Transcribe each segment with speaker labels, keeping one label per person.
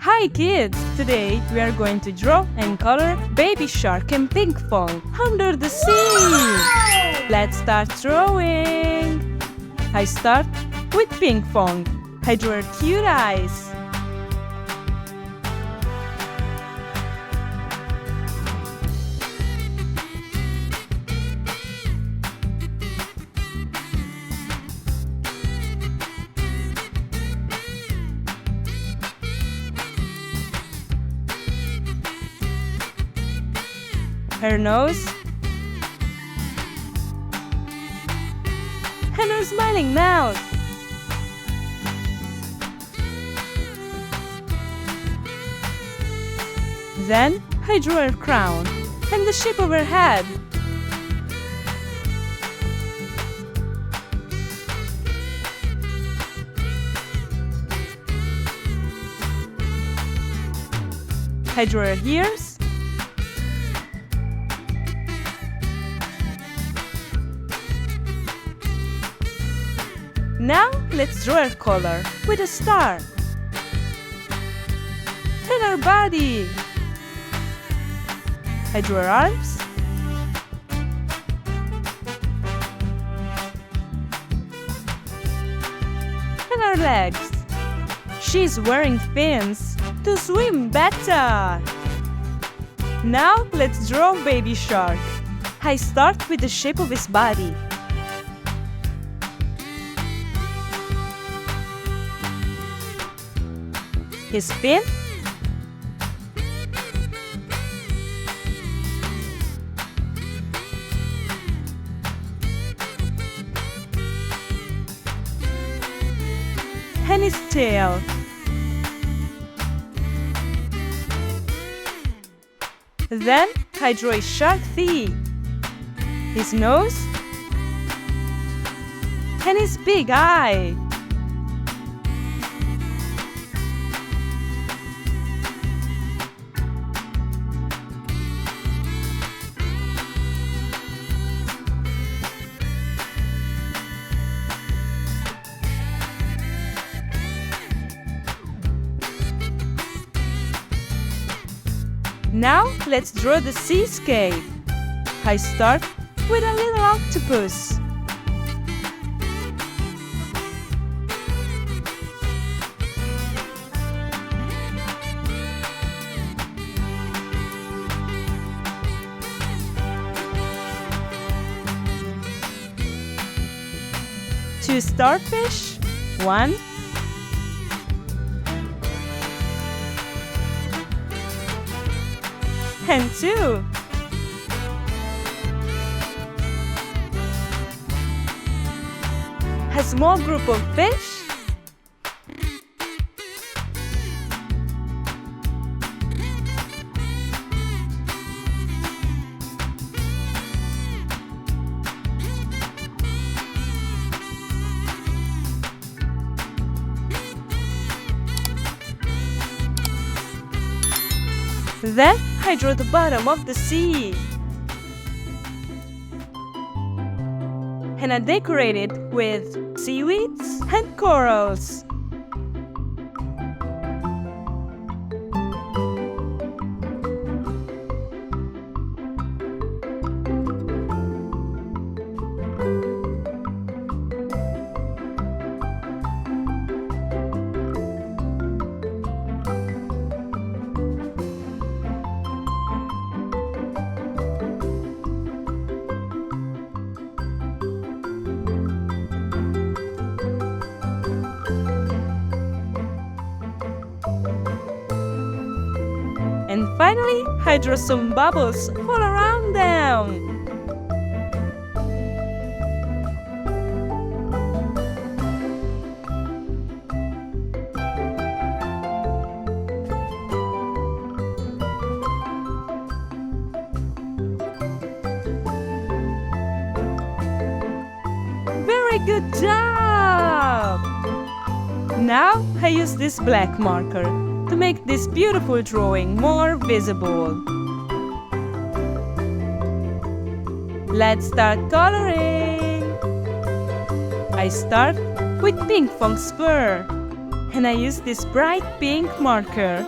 Speaker 1: Hi kids! Today we are going to draw and color Baby Shark and PINKFONG under the sea! Let's start drawing! I start with PINKFONG. I draw her cute eyes. Her nose, and her smiling mouth. Then I drew her crown and the shape of her head. I drew her ears. Now let's draw her collar with a star. And her body. I drew her arms. And her legs. She's wearing fins to swim better. Now let's draw Baby Shark. I start with the shape of his body. His fin, and his tail. Then I draw his shark teeth, his nose, and his big eye. Now let's draw the seascape. I start with a little octopus. Two starfish, one, and two. A small group of fish. Then I draw the bottom of the sea. And I decorate it with seaweeds and corals. And finally, I draw some bubbles all around them. Very good job! Now I use this black marker to make this beautiful drawing more visible. Let's start coloring. I start with PINKFONG's fur. And I use this bright pink marker.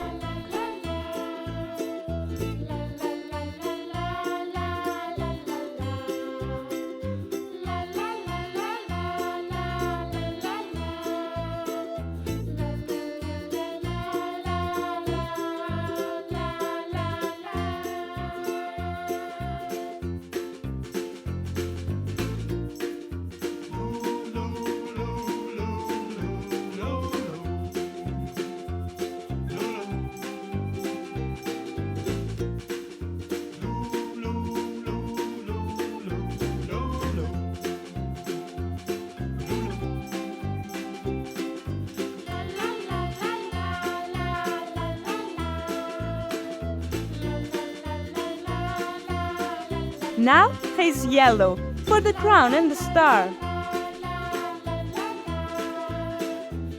Speaker 1: Now he's yellow for the crown and the star.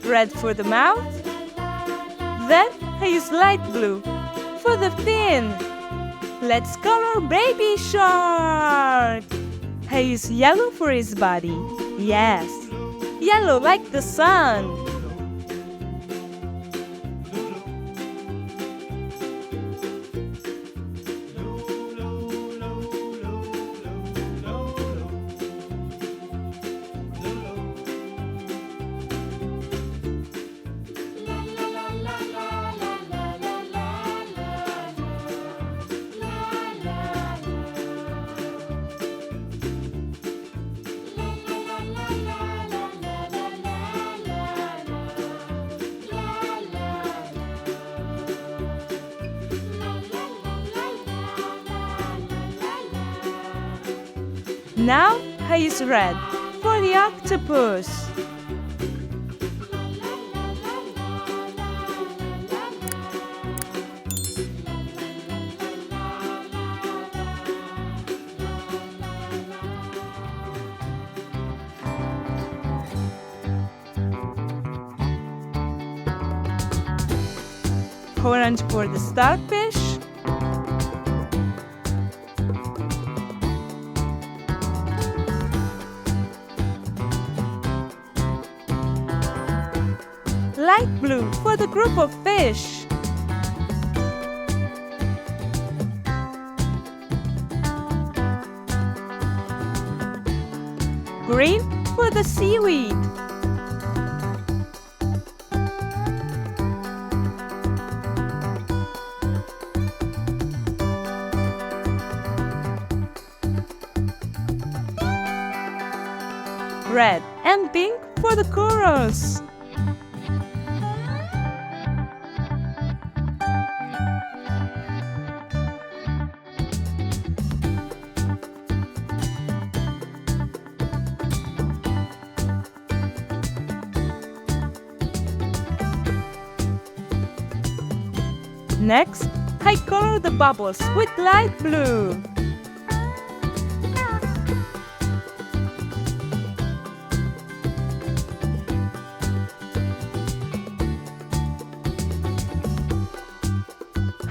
Speaker 1: Red for the mouth. Then I use light blue for the fin. Let's color Baby Shark. I use yellow for his body. Yes, yellow like the sun. Now I use red for the octopus. Orange for the starfish. Light blue for the group of fish. Green for the seaweed. Red and pink for the corals. Next, I color the bubbles with light blue.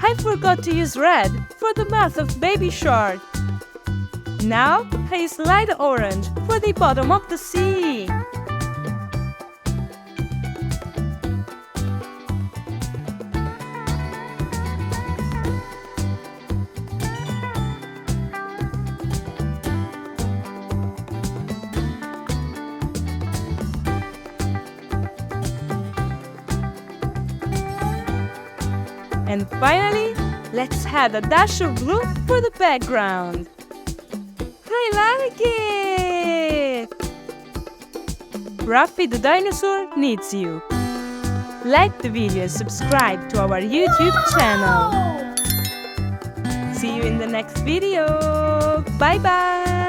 Speaker 1: I forgot to use red for the mouth of Baby Shark. Now I use light orange for the bottom of the sea. And finally, let's add a dash of blue for the background. I like it! Raffy the dinosaur needs you. Like the video and subscribe to our YouTube channel. See you in the next video. Bye bye!